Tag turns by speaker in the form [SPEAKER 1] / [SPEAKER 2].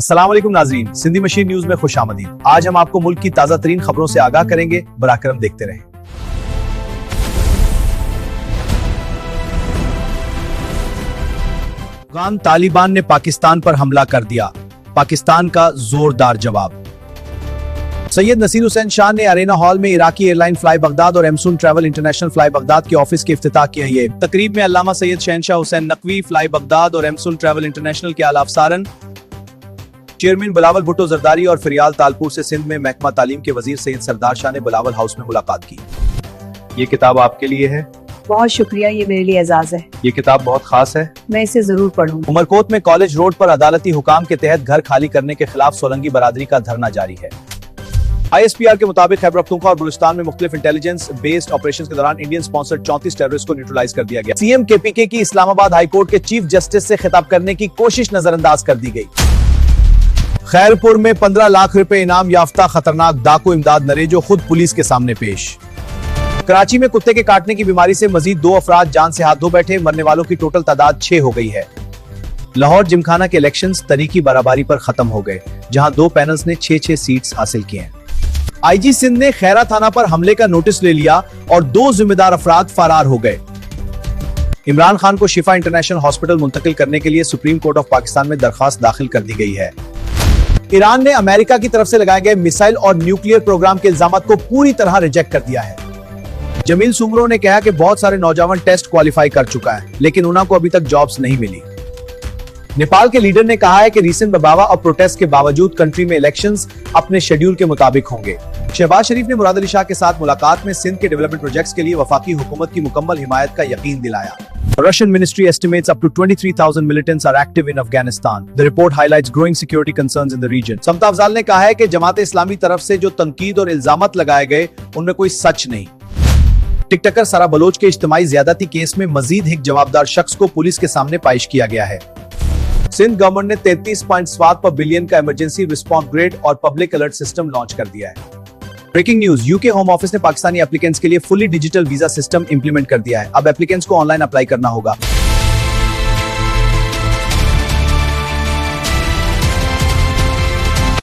[SPEAKER 1] अस्सलाम वालेकुम नाज़रीन, सिंधी मशीन न्यूज में खुशामदीद। आज हम आपको मुल्क की ताजा तरीन खबरों से आगाह करेंगे। बराकरम देखते रहें। अफगान तालिबान ने पाकिस्तान पर हमला कर दिया, पाकिस्तान का जोरदार जवाब। सैयद नसीर हुसैन शाह ने अरेना हॉल में इराकी एयरलाइन फ्लाई बगदाद और एमसून ट्रैवल इंटरनेशनल फ्लाई बगदाद के ऑफिस के इफ्तिताह किया। ये तकरीब में अल्लामा सैयद शहनशाह हुसैन नकवी, फ्लाई बगदाद और एमसून ट्रैवल इंटरनेशनल के आला अफसारन, चेयरमैन बिलावल भुट्टो जरदारी और फिरियाल तालपुर से सिंध में महकमा तालीम के वजीर सैयद सरदार शाह ने बिलावल हाउस में मुलाकात की। ये किताब आपके लिए है।
[SPEAKER 2] बहुत शुक्रिया, ये मेरे लिए एजाज है।
[SPEAKER 1] ये किताब बहुत खास है,
[SPEAKER 2] मैं इसे जरूर पढ़ूंगी।
[SPEAKER 1] उमरकोट में कॉलेज रोड पर अदालती हुकाम के तहत घर खाली करने के खिलाफ सोलंगी बरादरी का धरना जारी है। ISPR के मुताबिक खैबर पख्तूनख्वा और बलूचिस्तान में मुख्तलिफ इंटेलिजेंस बेस्ड ऑपरेशंस के दौरान इंडियन स्पॉन्सर्ड 34 टेररिस्ट को न्यूट्रलाइज कर दिया गया। CM KPK की इस्लामाबाद हाईकोर्ट के चीफ जस्टिस से खिताब करने की कोशिश नजरअंदाज कर दी गई। खैरपुर में 15 लाख रुपए इनाम याफ्ता खतरनाक डाकू इमदाद नरेजो खुद पुलिस के सामने पेश। कराची में कुत्ते के काटने की बीमारी से मजीद 2 अफराद जान से हाथ धो बैठे, मरने वालों की टोटल तादाद 6 हो गई है। लाहौर जिमखाना के इलेक्शंस तरीकी बराबरी पर खत्म हो गए, जहां 2 पैनल्स ने 6-6 सीट्स हासिल की हैं। IG सिंध ने खैरा थाना पर हमले का नोटिस ले लिया और 2 जिम्मेदार अफराद फरार हो गए। इमरान खान को शिफा इंटरनेशनल हॉस्पिटल मुंतकिल करने के लिए सुप्रीम कोर्ट ऑफ पाकिस्तान में दरखास्त दाखिल कर दी गई है। ईरान ने अमेरिका की तरफ से लगाए गए मिसाइल और न्यूक्लियर प्रोग्राम के इल्जामात को पूरी तरह रिजेक्ट कर दिया है। जमील सुमरो ने कहा कि बहुत सारे नौजवान टेस्ट क्वालिफाई कर चुका है, लेकिन उन्हें को अभी तक जॉब्स नहीं मिली। नेपाल के लीडर ने कहा है कि रीसेंट बगावा और प्रोटेस्ट के बावजूद कंट्री में इलेक्शंस अपने शेड्यूल के मुताबिक होंगे। शहबाज शरीफ ने मुराद अली शाह के साथ मुलाकात में सिंध के डेवलपमेंट प्रोजेक्ट्स के लिए वफाकी हुकूमत की मुकम्मल हिमायत का यकीन दिलाया। Russian military estimates up to 23,000 militants are active in Afghanistan. The report highlights growing security concerns in the region. समता अफजाल ने कहा है कि जमात इस्लामी तरफ से जो तनकीद और इल्जामात लगाए गए उनमें कोई सच नहीं। टिकटकर सारा बलोच के इज्तिमाई ज्यादती केस में मजीद एक जवाबदार शख्स को पुलिस के सामने पेश किया गया है। सिंध गवर्नमेंट ने 33.7 बिलियन का इमरजेंसी रिस्पॉन्स ग्रिड और पब्लिक अलर्ट सिस्टम लॉन्च कर दिया है। Breaking news, UK home office ने पाकिस्तानी एप्लीकेंट्स के लिए fully digital visa system implement कर दिया है। अब एप्लीकेंट्स को ऑनलाइन अप्लाई करना होगा।